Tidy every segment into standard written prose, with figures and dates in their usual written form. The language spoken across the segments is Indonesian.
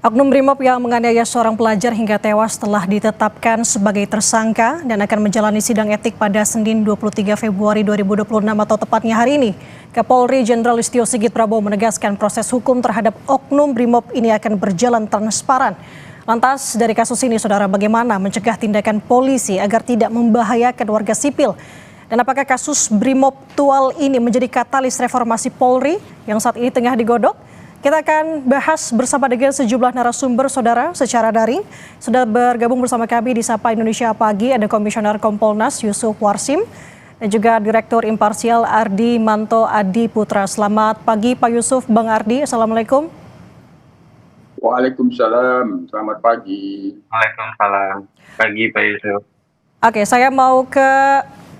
Oknum Brimob yang menganiaya seorang pelajar hingga tewas telah ditetapkan sebagai tersangka dan akan menjalani sidang etik pada Senin 23 Februari 2026 atau tepatnya hari ini. Kapolri Jenderal Listio Sigit Prabowo menegaskan proses hukum terhadap Oknum Brimob ini akan berjalan transparan. Lantas dari kasus ini, saudara, bagaimana mencegah tindakan polisi agar tidak membahayakan warga sipil? Dan apakah kasus Brimob Tual ini menjadi katalis reformasi Polri yang saat ini tengah digodok? Kita akan bahas bersama dengan sejumlah narasumber, saudara, secara daring. Sudah bergabung bersama kami di Sapa Indonesia Pagi, ada Komisioner Kompolnas Yusuf Warsim, dan juga Direktur Imparsial Ardi Manto Adi Putra. Selamat pagi Pak Yusuf, Bang Ardi, Assalamualaikum. Waalaikumsalam, selamat pagi. Waalaikumsalam, pagi Pak Yusuf. Oke, saya mau ke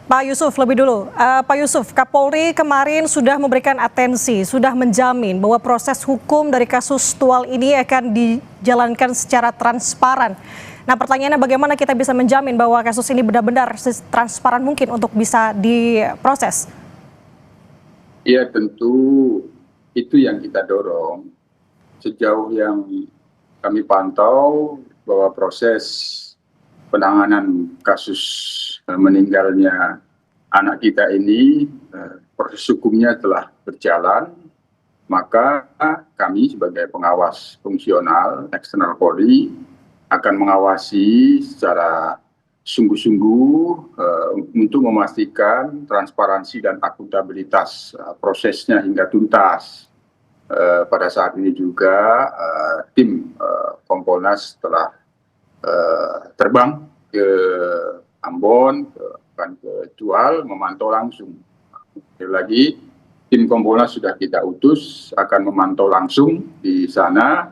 Pak Yusuf lebih dulu. Pak Yusuf, Kapolri kemarin sudah memberikan atensi, sudah menjamin bahwa proses hukum dari kasus Tual ini akan dijalankan secara transparan. Nah, pertanyaannya bagaimana kita bisa menjamin bahwa kasus ini benar-benar transparan mungkin untuk bisa diproses? Ya, tentu itu yang kita dorong. Sejauh yang kami pantau bahwa proses penanganan kasus meninggalnya anak kita ini, proses hukumnya telah berjalan, maka kami sebagai pengawas fungsional eksternal Polri akan mengawasi secara sungguh-sungguh untuk memastikan transparansi dan akuntabilitas prosesnya hingga tuntas. Pada saat ini juga tim Kompolnas telah terbang ke Ambon, ke Tual, memantau langsung. Sekali lagi, tim Kompolnas sudah kita utus akan memantau langsung di sana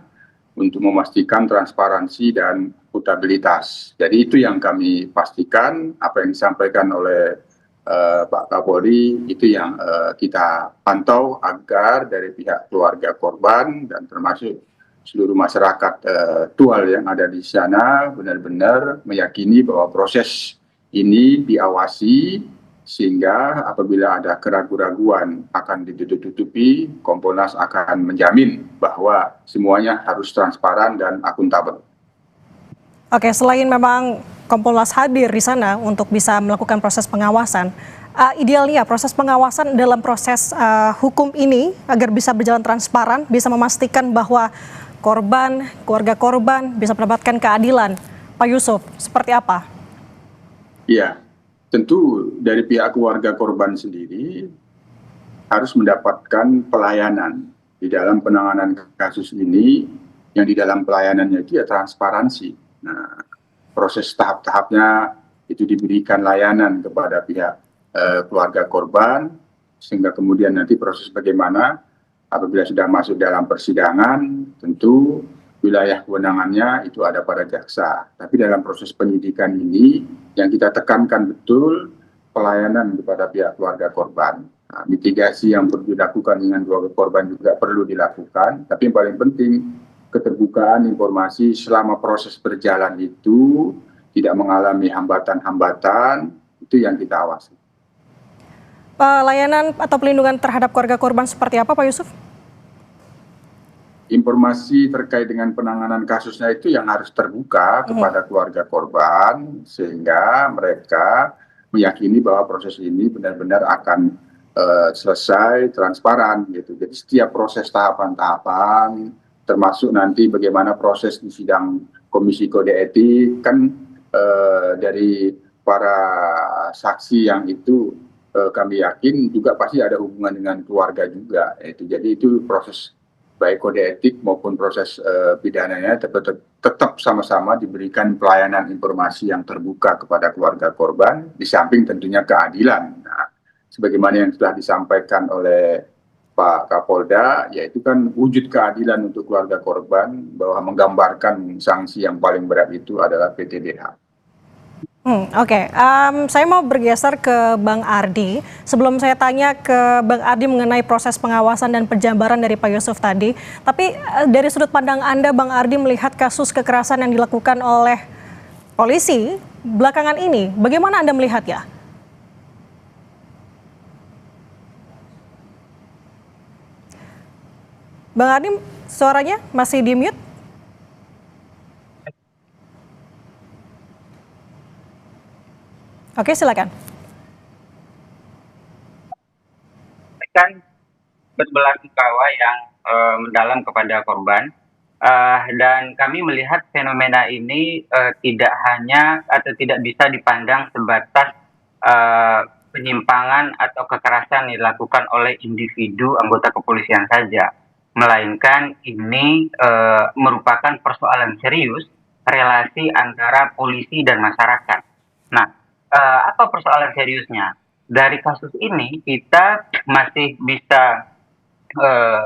untuk memastikan transparansi dan akuntabilitas. Jadi itu yang kami pastikan, apa yang disampaikan oleh Pak Kapolri itu yang kita pantau agar dari pihak keluarga korban dan termasuk seluruh masyarakat Tual yang ada di sana benar-benar meyakini bahwa proses ini diawasi sehingga apabila ada keraguan-raguan akan ditutup-tutupi, Kompolnas akan menjamin bahwa semuanya harus transparan dan akuntabel. Oke, selain memang Kompolnas hadir di sana untuk bisa melakukan proses pengawasan, idealnya proses pengawasan dalam proses hukum ini agar bisa berjalan transparan, bisa memastikan bahwa korban, keluarga korban bisa mendapatkan keadilan. Pak Yusuf, seperti apa? Ya, tentu dari pihak keluarga korban sendiri harus mendapatkan pelayanan di dalam penanganan kasus ini, yang di dalam pelayanannya itu ya transparansi. Nah, proses tahap-tahapnya itu diberikan layanan kepada pihak keluarga korban, sehingga kemudian nanti proses bagaimana apabila sudah masuk dalam persidangan, tentu wilayah kewenangannya itu ada pada jaksa. Tapi dalam proses penyidikan ini, yang kita tekankan betul pelayanan kepada pihak keluarga korban. Nah, mitigasi yang perlu dilakukan dengan keluarga korban juga perlu dilakukan. Tapi yang paling penting, keterbukaan informasi selama proses berjalan itu tidak mengalami hambatan-hambatan, itu yang kita awasi. Layanan atau pelindungan terhadap keluarga korban seperti apa, Pak Yusuf? Informasi terkait dengan penanganan kasusnya itu yang harus terbuka kepada keluarga korban, sehingga mereka meyakini bahwa proses ini benar-benar akan selesai transparan gitu. Jadi setiap proses tahapan-tahapan, termasuk nanti bagaimana proses di sidang Komisi Kode Etik, kan dari para saksi yang itu kami yakin juga pasti ada hubungan dengan keluarga juga. Jadi itu proses baik kode etik maupun proses pidananya tetap sama-sama diberikan pelayanan informasi yang terbuka kepada keluarga korban, di samping tentunya keadilan. Nah, sebagaimana yang telah disampaikan oleh Pak Kapolda, yaitu kan wujud keadilan untuk keluarga korban bahwa menggambarkan sanksi yang paling berat itu adalah PTDH. Oke. Saya mau bergeser ke Bang Ardi. Sebelum saya tanya ke Bang Ardi mengenai proses pengawasan dan penjabaran dari Pak Yusuf tadi, tapi dari sudut pandang Anda, Bang Ardi, melihat kasus kekerasan yang dilakukan oleh polisi belakangan ini, bagaimana Anda melihatnya? Bang Ardi, suaranya masih di mute? Oke, silakan. Kan berbelasungkawa yang mendalam kepada korban. Dan kami melihat fenomena ini tidak hanya atau tidak bisa dipandang sebatas penyimpangan atau kekerasan yang dilakukan oleh individu anggota kepolisian saja, melainkan ini merupakan persoalan serius relasi antara polisi dan masyarakat. Nah, apa persoalan seriusnya? Dari kasus ini kita masih bisa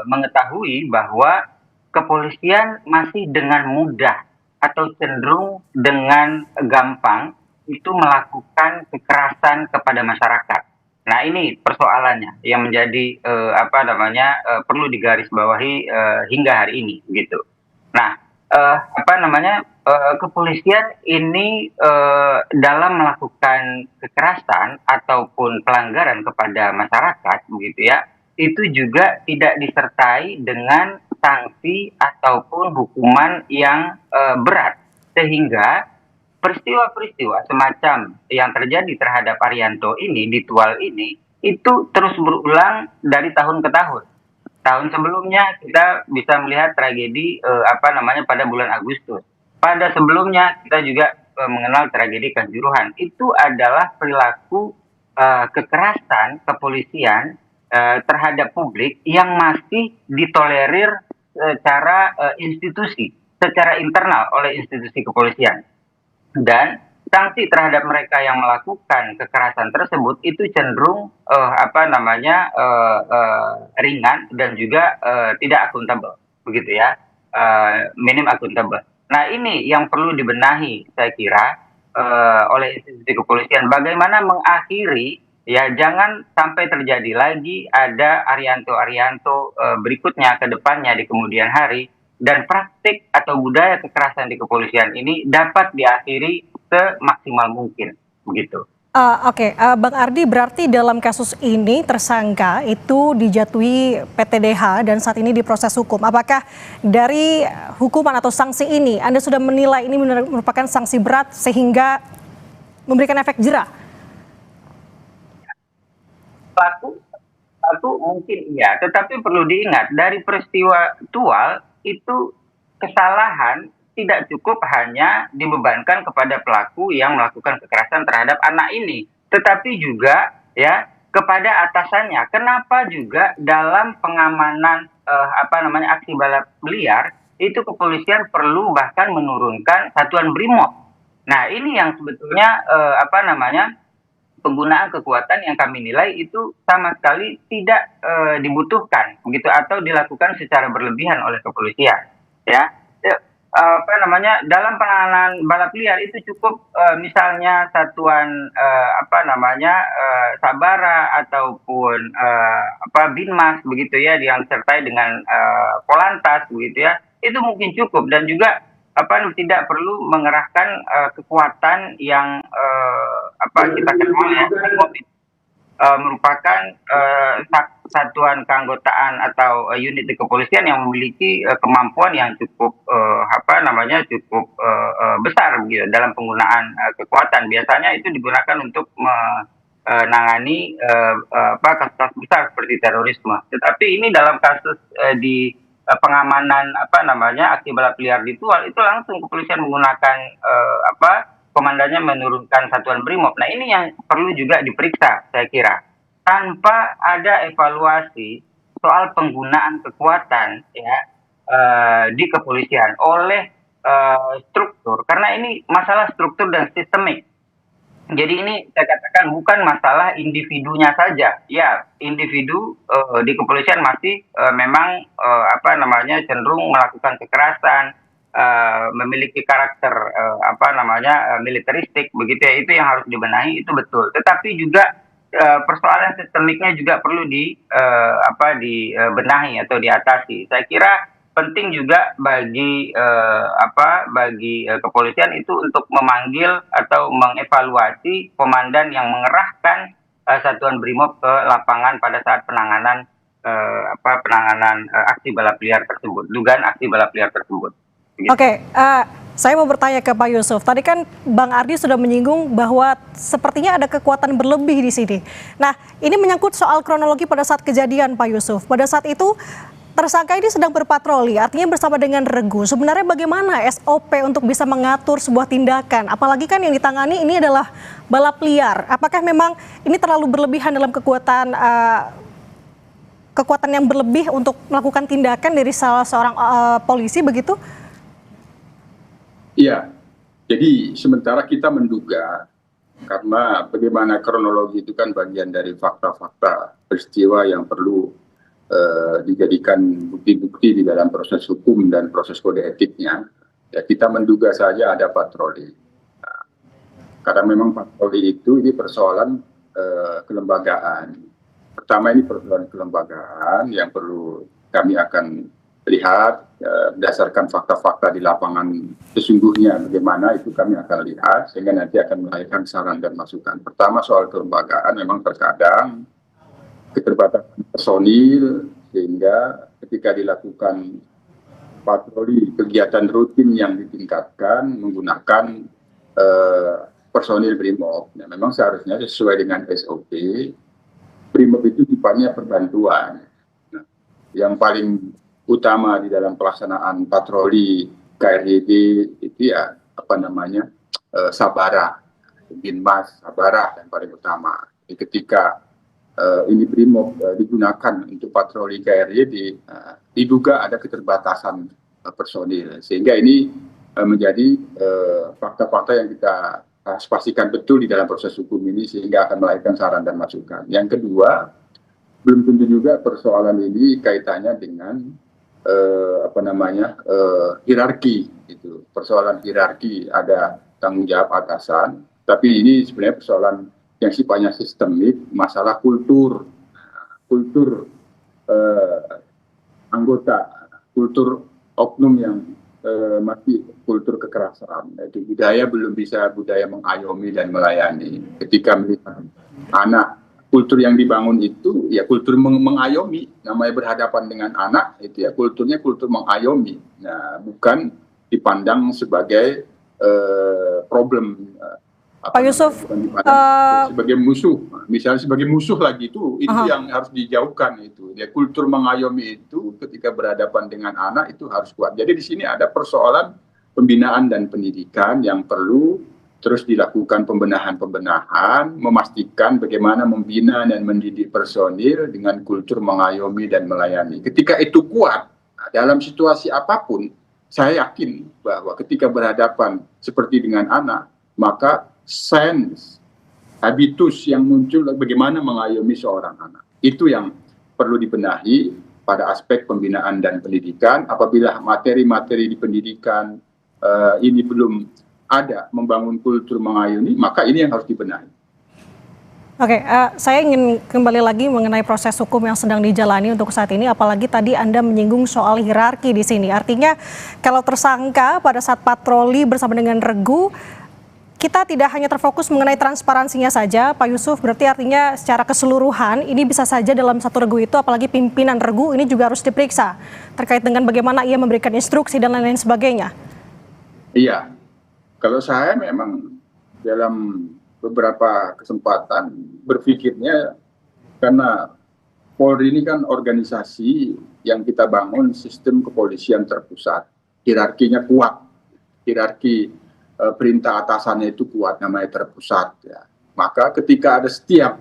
mengetahui bahwa kepolisian masih dengan mudah atau cenderung dengan gampang itu melakukan kekerasan kepada masyarakat. Nah, ini persoalannya yang menjadi perlu digarisbawahi hingga hari ini gitu. Nah, kepolisian ini dalam melakukan kekerasan ataupun pelanggaran kepada masyarakat begitu ya, itu juga tidak disertai dengan sanksi ataupun hukuman yang berat, sehingga peristiwa-peristiwa semacam yang terjadi terhadap Arianto ini di Tual ini itu terus berulang dari tahun ke tahun. Tahun sebelumnya kita bisa melihat tragedi pada bulan Agustus. Pada sebelumnya kita juga mengenal tragedi Kanjuruhan. Itu adalah perilaku kekerasan kepolisian terhadap publik yang masih ditolerir secara institusi, secara internal oleh institusi kepolisian. Dan sanksi terhadap mereka yang melakukan kekerasan tersebut itu cenderung ringan dan juga tidak akuntabel, begitu ya, minim akuntabel. Nah, ini yang perlu dibenahi, saya kira, oleh institusi kepolisian. Bagaimana mengakhiri, ya, jangan sampai terjadi lagi ada Arianto berikutnya ke depannya di kemudian hari, dan praktik atau budaya kekerasan di kepolisian ini dapat diakhiri semaksimal mungkin, begitu. Oke, Bang Ardi, berarti dalam kasus ini tersangka itu dijatuhi PTDH dan saat ini diproses hukum. Apakah dari hukuman atau sanksi ini Anda sudah menilai ini merupakan sanksi berat sehingga memberikan efek jera? Pelaku mungkin iya, tetapi perlu diingat dari peristiwa Tual itu kesalahan tidak cukup hanya dibebankan kepada pelaku yang melakukan kekerasan terhadap anak ini, tetapi juga ya kepada atasannya. Kenapa juga dalam pengamanan aksi balap liar itu kepolisian perlu bahkan menurunkan satuan BRIMOB. Nah, ini yang sebetulnya penggunaan kekuatan yang kami nilai itu sama sekali tidak dibutuhkan begitu atau dilakukan secara berlebihan oleh kepolisian, ya. Dalam penanganan balap liar itu cukup misalnya satuan Sabara ataupun Binmas begitu ya, yang disertai dengan Polantas begitu ya, itu mungkin cukup, dan juga tidak perlu mengerahkan kekuatan yang kita kenal ya, merupakan satuan keanggotaan atau unit di kepolisian yang memiliki kemampuan yang cukup besar gitu dalam penggunaan kekuatan. Biasanya itu digunakan untuk menangani kasus-kasus besar seperti terorisme. Tetapi ini dalam kasus di pengamanan aksi balap liar di Tual itu langsung kepolisian menggunakan komandannya menurunkan satuan BRIMOB. Nah, ini yang perlu juga diperiksa, saya kira, tanpa ada evaluasi soal penggunaan kekuatan ya di kepolisian oleh struktur, karena ini masalah struktur dan sistemik. Jadi ini saya katakan bukan masalah individunya saja. Ya, individu di kepolisian masih memang cenderung melakukan kekerasan, memiliki karakter militeristik begitu ya, itu yang harus dibenahi, itu betul. Tetapi juga persoalan sistemiknya juga perlu dibenahi atau diatasi. Saya kira penting juga bagi kepolisian itu untuk memanggil atau mengevaluasi komandan yang mengerahkan satuan BRIMOB ke lapangan pada saat penanganan aksi balap liar tersebut, dugaan aksi balap liar tersebut. Oke, Saya mau bertanya ke Pak Yusuf. Tadi kan Bang Ardi sudah menyinggung bahwa sepertinya ada kekuatan berlebih di sini. Nah, ini menyangkut soal kronologi pada saat kejadian, Pak Yusuf. Pada saat itu tersangka ini sedang berpatroli, artinya bersama dengan regu. Sebenarnya bagaimana SOP untuk bisa mengatur sebuah tindakan? Apalagi kan yang ditangani ini adalah balap liar. Apakah memang ini terlalu berlebihan dalam kekuatan yang berlebih untuk melakukan tindakan dari salah seorang polisi begitu? Iya, jadi sementara kita menduga karena bagaimana kronologi itu kan bagian dari fakta-fakta peristiwa yang perlu dijadikan bukti-bukti di dalam proses hukum dan proses kode etiknya. Ya, kita menduga saja ada patroli. Nah, karena memang patroli itu ini persoalan kelembagaan. Pertama ini persoalan kelembagaan yang perlu kami akan lihat berdasarkan fakta-fakta di lapangan sesungguhnya bagaimana itu kami akan lihat sehingga nanti akan melahirkan saran dan masukan. Pertama soal kelembagaan memang terkadang keterbatasan personil sehingga ketika dilakukan patroli kegiatan rutin yang ditingkatkan menggunakan personil BRIMOB. Nah, memang seharusnya sesuai dengan SOP BRIMOB itu sifatnya perbantuan. Nah, yang paling utama di dalam pelaksanaan patroli KRYD itu ya Sabara, Binmas, Sabara yang paling utama. Jadi ketika ini BRIMOB digunakan untuk patroli KRYD, diduga ada keterbatasan personil sehingga ini menjadi fakta-fakta yang kita harus pastikan betul di dalam proses hukum ini sehingga akan melahirkan saran dan masukan. Yang kedua, belum tentu juga persoalan ini kaitannya dengan hierarki itu. Persoalan hierarki ada tanggung jawab atasan, tapi ini sebenarnya persoalan yang sifatnya sistemik, masalah kultur anggota, kultur oknum yang masih kultur kekerasan. Itu budaya belum bisa budaya mengayomi dan melayani. Ketika melihat anak, kultur yang dibangun itu ya kultur mengayomi, namanya berhadapan dengan anak itu ya kulturnya kultur mengayomi. Nah, bukan dipandang sebagai problem. Pak Yusuf, sebagai musuh, misalnya sebagai musuh lagi itu yang harus dijauhkan itu. Ya kultur mengayomi itu ketika berhadapan dengan anak itu harus kuat. Jadi di sini ada persoalan pembinaan dan pendidikan yang perlu terus dilakukan pembenahan, memastikan bagaimana membina dan mendidik personil dengan kultur mengayomi dan melayani. Ketika itu kuat, dalam situasi apapun, saya yakin bahwa ketika berhadapan seperti dengan anak, maka sense, habitus yang muncul bagaimana mengayomi seorang anak. Itu yang perlu dibenahi pada aspek pembinaan dan pendidikan. Apabila materi-materi di pendidikan ini belum ada membangun kultur mengayomi, maka ini yang harus dibenahi. Oke, saya ingin kembali lagi mengenai proses hukum yang sedang dijalani untuk saat ini, apalagi tadi Anda menyinggung soal hierarki di sini. Artinya kalau tersangka pada saat patroli bersama dengan regu, kita tidak hanya terfokus mengenai transparansinya saja, Pak Yusuf, berarti artinya secara keseluruhan ini bisa saja dalam satu regu itu, apalagi pimpinan regu ini juga harus diperiksa terkait dengan bagaimana ia memberikan instruksi dan lain-lain sebagainya. Iya, kalau saya memang dalam beberapa kesempatan berpikirnya karena Polri ini kan organisasi yang kita bangun sistem kepolisian terpusat, hierarkinya kuat, hierarki perintah atasannya itu kuat, namanya terpusat ya. Maka ketika ada setiap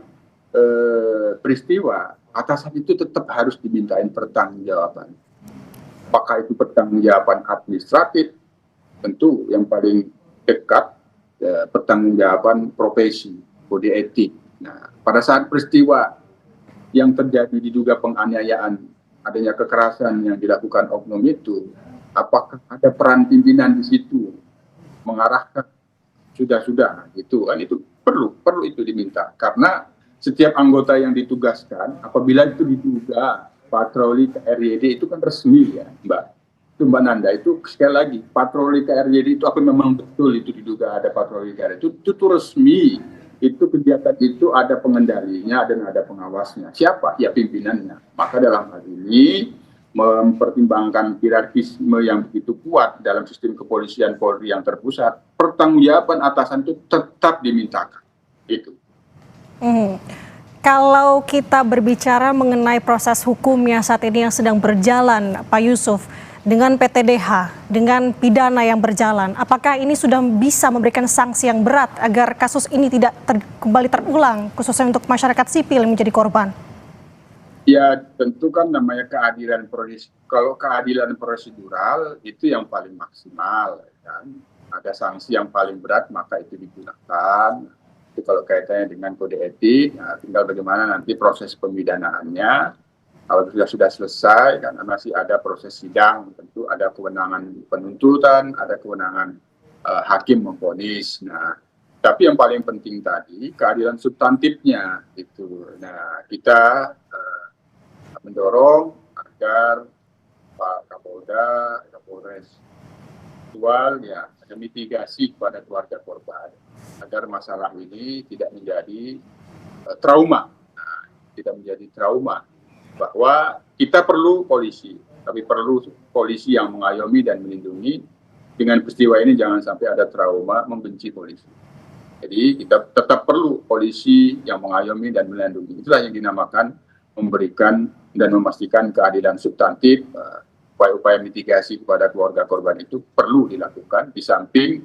peristiwa, atasan itu tetap harus dimintain pertanggungjawaban. Apakah itu pertanggungjawaban administratif, tentu yang paling dekat pertanggungjawaban profesi, kode etik. Nah, pada saat peristiwa yang terjadi diduga penganiayaan, adanya kekerasan yang dilakukan oknum itu, apakah ada peran pimpinan di situ mengarahkan sudah itu kan itu perlu itu diminta karena setiap anggota yang ditugaskan apabila itu diduga patroli KRYD itu kan resmi ya Mbak Nanda, itu sekali lagi patroli KRYD itu apa memang betul itu diduga ada patroli KRYD itu resmi, itu kegiatan itu ada pengendalinya dan ada pengawasnya. Siapa? Ya pimpinannya. Maka dalam hal ini mempertimbangkan hierarkisme yang begitu kuat dalam sistem kepolisian Polri yang terpusat, pertanggungjawaban atasan itu tetap dimintakan. Itu. Kalau kita berbicara mengenai proses hukumnya saat ini yang sedang berjalan, Pak Yusuf, dengan PTDH, dengan pidana yang berjalan, apakah ini sudah bisa memberikan sanksi yang berat agar kasus ini tidak kembali terulang, khususnya untuk masyarakat sipil yang menjadi korban? Ya tentu kan namanya keadilan kalau keadilan prosedural itu yang paling maksimal, kan? Ada sanksi yang paling berat maka itu digunakan. Itu kalau kaitannya dengan kode etik, nah, tinggal bagaimana nanti proses pemidanaannya. Kalau sudah selesai, karena masih ada proses sidang, tentu ada kewenangan penuntutan, ada kewenangan hakim memvonis. Nah, tapi yang paling penting tadi keadilan substantifnya itu. Nah, kita mendorong agar Pak Kapolda, Kapolres aktual ya ada mitigasi kepada keluarga korban agar masalah ini tidak menjadi trauma. Nah, tidak menjadi trauma bahwa kita perlu polisi, tapi perlu polisi yang mengayomi dan melindungi. Dengan peristiwa ini jangan sampai ada trauma membenci polisi. Jadi kita tetap perlu polisi yang mengayomi dan melindungi. Itulah yang dinamakan memberikan dan memastikan keadilan substantif. Upaya-upaya mitigasi kepada keluarga korban itu perlu dilakukan, di samping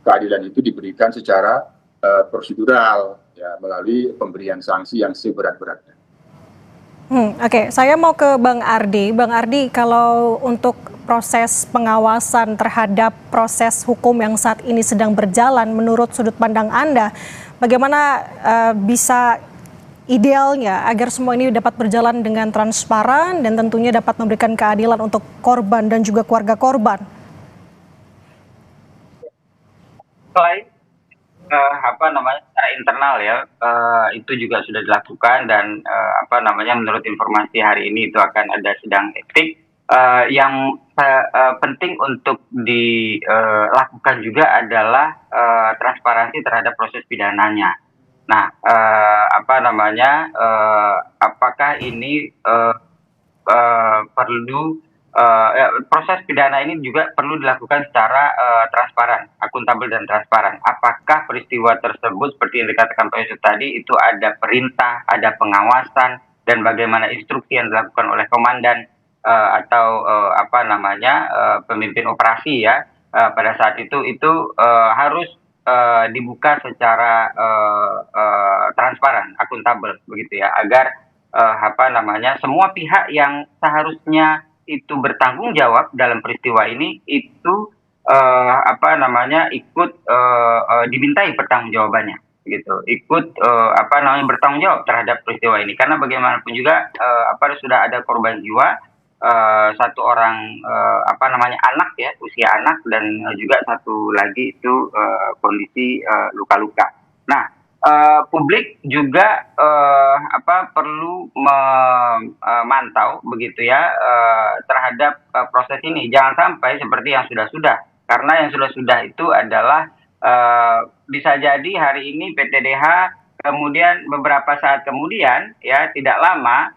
keadilan itu diberikan secara prosedural ya, melalui pemberian sanksi yang seberat-beratnya. Oke, saya mau ke Bang Ardi. Bang Ardi, kalau untuk proses pengawasan terhadap proses hukum yang saat ini sedang berjalan, menurut sudut pandang Anda, bagaimana bisa idealnya agar semua ini dapat berjalan dengan transparan dan tentunya dapat memberikan keadilan untuk korban dan juga keluarga korban? Selain secara internal ya, itu juga sudah dilakukan dan menurut informasi hari ini itu akan ada sidang etik. Yang penting untuk dilakukan juga adalah transparansi terhadap proses pidananya. Nah, apakah ini perlu proses pidana ini juga perlu dilakukan secara transparan, akuntabel dan transparan. Apakah peristiwa tersebut seperti yang dikatakan Pak Yusuf tadi itu ada perintah, ada pengawasan, dan bagaimana instruksi yang dilakukan oleh komandan atau pemimpin operasi ya pada saat itu harus dibuka secara transparan, akuntabel begitu ya, agar semua pihak yang seharusnya itu bertanggung jawab dalam peristiwa ini itu ikut dimintai pertanggungjawabannya gitu, ikut bertanggung jawab terhadap peristiwa ini, karena bagaimanapun juga sudah ada korban jiwa, satu orang anak ya, usia anak, dan juga satu lagi itu kondisi luka-luka. Nah, publik juga perlu memantau begitu ya terhadap proses ini. Jangan sampai seperti yang sudah-sudah, karena yang sudah-sudah itu adalah bisa jadi hari ini PTDH, kemudian beberapa saat kemudian ya tidak lama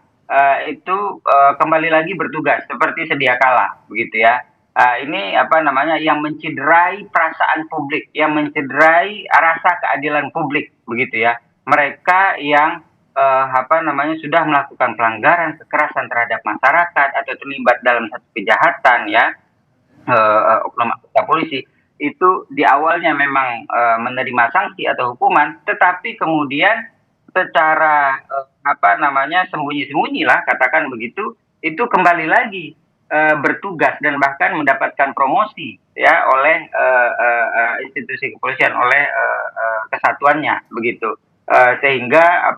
itu kembali lagi bertugas seperti sedia kala begitu ya. Ini yang mencederai perasaan publik, yang mencederai rasa keadilan publik begitu ya. Mereka yang sudah melakukan pelanggaran kekerasan terhadap masyarakat atau terlibat dalam satu kejahatan ya, oknum anggota polisi itu di awalnya memang menerima sanksi atau hukuman, tetapi kemudian secara sembunyi-sembunyi lah katakan begitu, itu kembali lagi bertugas dan bahkan mendapatkan promosi ya oleh institusi kepolisian, oleh kesatuannya begitu, sehingga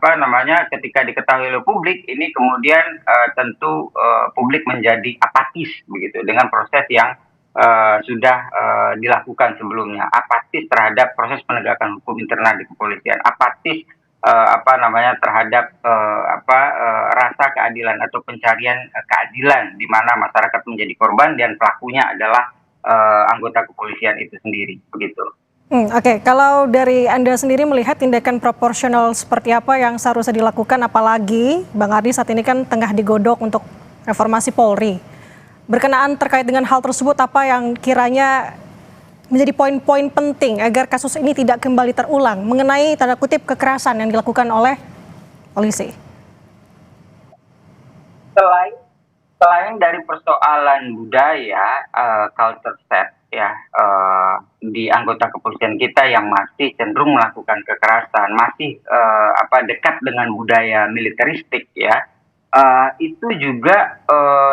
ketika diketahui oleh publik ini kemudian tentu publik menjadi apatis begitu dengan proses yang sudah dilakukan sebelumnya, apatis terhadap proses penegakan hukum internal di kepolisian, apatis terhadap rasa keadilan atau pencarian keadilan di mana masyarakat menjadi korban dan pelakunya adalah anggota kepolisian itu sendiri begitu. Oke, kalau dari Anda sendiri melihat tindakan proporsional seperti apa yang seharusnya dilakukan, apalagi Bang Ardi saat ini kan tengah digodok untuk reformasi Polri. Berkenaan terkait dengan hal tersebut, apa yang kiranya menjadi poin-poin penting agar kasus ini tidak kembali terulang mengenai tanda kutip kekerasan yang dilakukan oleh polisi? Selain dari persoalan budaya, culture set ya, di anggota kepolisian kita yang masih cenderung melakukan kekerasan, masih dekat dengan budaya militeristik ya, itu juga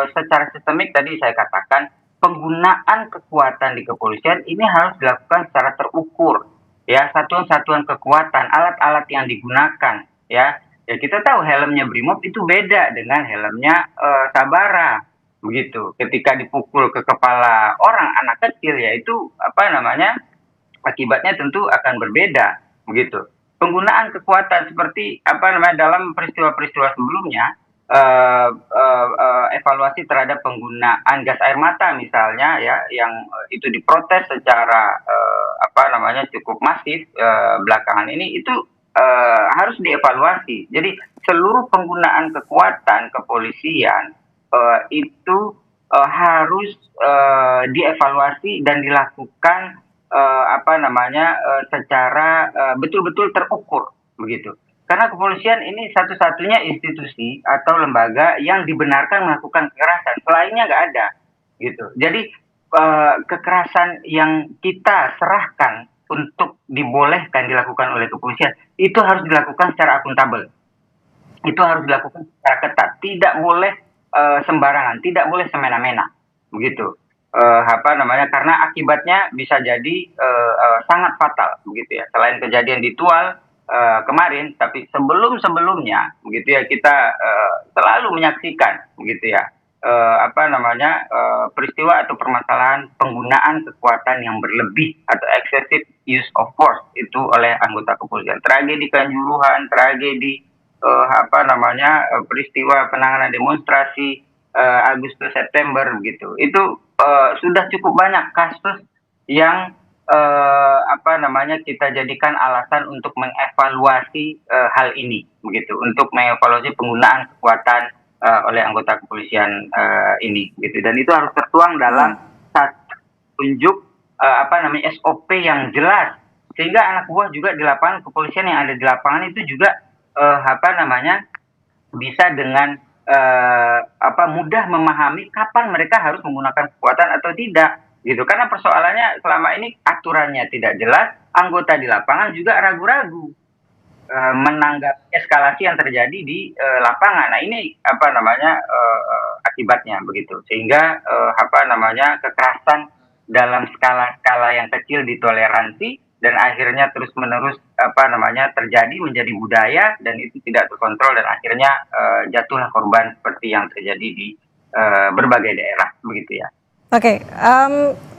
secara sistemik tadi saya katakan penggunaan kekuatan di kepolisian ini harus dilakukan secara terukur ya, satuan-satuan kekuatan, alat-alat yang digunakan ya. Ya kita tahu helmnya Brimob itu beda dengan helmnya Sabara begitu. Ketika dipukul ke kepala orang anak kecil ya itu akibatnya tentu akan berbeda begitu. Penggunaan kekuatan seperti dalam peristiwa-peristiwa sebelumnya, evaluasi terhadap penggunaan gas air mata misalnya ya, yang itu diprotes secara cukup masif belakangan ini, itu harus dievaluasi. Jadi seluruh penggunaan kekuatan kepolisian itu harus dievaluasi dan dilakukan secara betul-betul terukur begitu. Karena kepolisian ini satu-satunya institusi atau lembaga yang dibenarkan melakukan kekerasan, selainnya nggak ada gitu. Jadi kekerasan yang kita serahkan untuk dibolehkan dilakukan oleh kepolisian itu harus dilakukan secara akuntabel, itu harus dilakukan secara ketat, tidak boleh sembarangan, tidak boleh semena-mena begitu. Karena akibatnya bisa jadi sangat fatal begitu ya. Selain kejadian di Tual kemarin, tapi sebelumnya begitu ya, kita selalu menyaksikan begitu ya peristiwa atau permasalahan penggunaan kekuatan yang berlebih atau excessive use of force itu oleh anggota kepolisian. Tragedi Kanjuruhan, tragedi peristiwa penanganan demonstrasi Agustus September begitu. Itu sudah cukup banyak kasus yang kita jadikan alasan untuk mengevaluasi hal ini begitu, untuk mengevaluasi penggunaan kekuatan oleh anggota kepolisian ini gitu. Dan itu harus tertuang dalam satu tunjuk SOP yang jelas, sehingga anak buah juga di lapangan, kepolisian yang ada di lapangan itu juga bisa dengan mudah memahami kapan mereka harus menggunakan kekuatan atau tidak gitu. Karena persoalannya selama ini aturannya tidak jelas, anggota di lapangan juga ragu-ragu menanggapi eskalasi yang terjadi di lapangan. Nah ini akibatnya begitu, sehingga kekerasan dalam skala yang kecil ditoleransi dan akhirnya terus menerus terjadi menjadi budaya, dan itu tidak terkontrol dan akhirnya jatuhlah korban seperti yang terjadi di berbagai daerah begitu ya. Oke,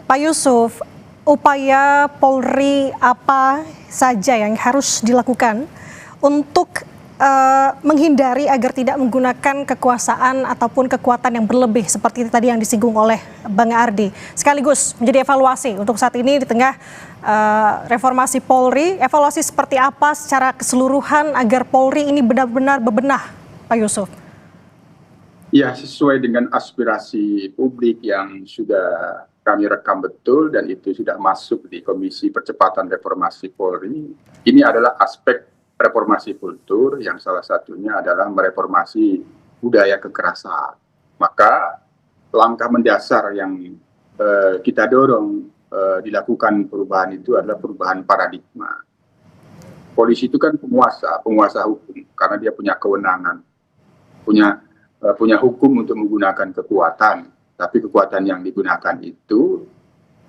Pak Yusuf, upaya Polri apa saja yang harus dilakukan untuk menghindari agar tidak menggunakan kekuasaan ataupun kekuatan yang berlebih seperti tadi yang disinggung oleh Bang Ardi, sekaligus menjadi evaluasi untuk saat ini di tengah reformasi Polri, evaluasi seperti apa secara keseluruhan agar Polri ini benar-benar bebenah, Pak Yusuf? Ya, sesuai dengan aspirasi publik yang sudah kami rekam betul dan itu sudah masuk di Komisi Percepatan Reformasi Polri. Ini adalah aspek reformasi kultur yang salah satunya adalah mereformasi budaya kekerasan. Maka langkah mendasar yang kita dorong dilakukan perubahan itu adalah perubahan paradigma. Polisi itu kan penguasa hukum, karena dia punya kewenangan, punya hukum untuk menggunakan kekuatan. Tapi kekuatan yang digunakan itu,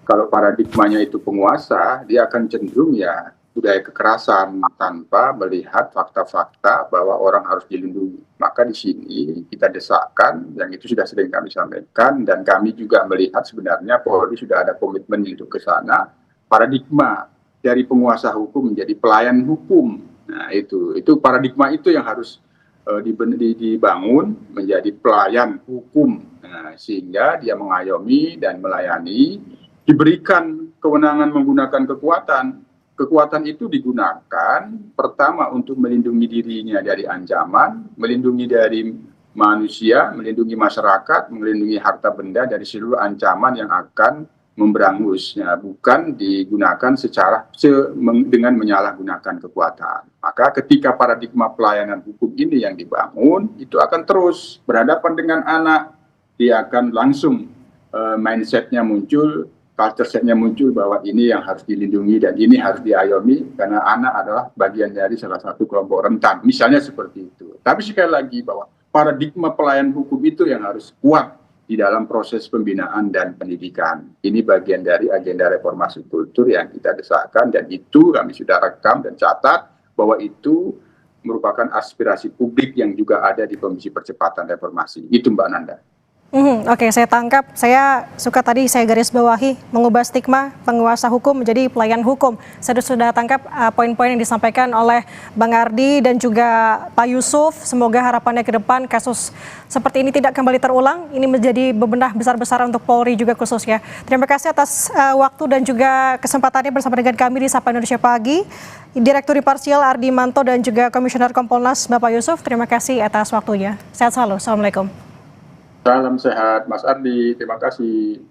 kalau paradigmanya itu penguasa, dia akan cenderung ya budaya kekerasan tanpa melihat fakta-fakta bahwa orang harus dilindungi. Maka di sini kita desakkan, yang itu sudah sering kami sampaikan, dan kami juga melihat sebenarnya Polri sudah ada komitmen untuk ke sana, paradigma dari penguasa hukum menjadi pelayan hukum. Nah itu paradigma itu yang harus dibangun menjadi pelayan hukum, sehingga dia mengayomi dan melayani, diberikan kewenangan menggunakan kekuatan. Kekuatan itu digunakan pertama untuk melindungi dirinya dari ancaman, melindungi dari manusia, melindungi masyarakat, melindungi harta benda dari seluruh ancaman yang akan memberangus, ya, bukan digunakan dengan menyalahgunakan kekuatan. Maka ketika paradigma pelayanan hukum ini yang dibangun, itu akan terus berhadapan dengan anak, dia akan langsung mindsetnya muncul, culture setnya muncul bahwa ini yang harus dilindungi dan ini harus diayomi karena anak adalah bagian dari salah satu kelompok rentan, misalnya seperti itu. Tapi sekali lagi bahwa paradigma pelayanan hukum itu yang harus kuat di dalam proses pembinaan dan pendidikan. Ini bagian dari agenda reformasi kultur yang kita desakkan, dan itu kami sudah rekam dan catat bahwa itu merupakan aspirasi publik yang juga ada di Komisi Percepatan Reformasi. Itu Mbak Nanda. Oke, saya tangkap. Saya suka tadi saya garis bawahi mengubah stigma penguasa hukum menjadi pelayan hukum. Saya sudah tangkap poin-poin yang disampaikan oleh Bang Ardi dan juga Pak Yusuf. Semoga harapannya ke depan kasus seperti ini tidak kembali terulang. Ini menjadi bebenah besar-besaran untuk Polri juga khususnya. Terima kasih atas waktu dan juga kesempatannya bersama dengan kami di Sapa Indonesia Pagi. Direktur Imparsial Ardi Manto dan juga Komisioner Kompolnas Bapak Yusuf. Terima kasih atas waktunya. Sehat selalu. Assalamualaikum. Salam sehat Mas Ardi, terima kasih.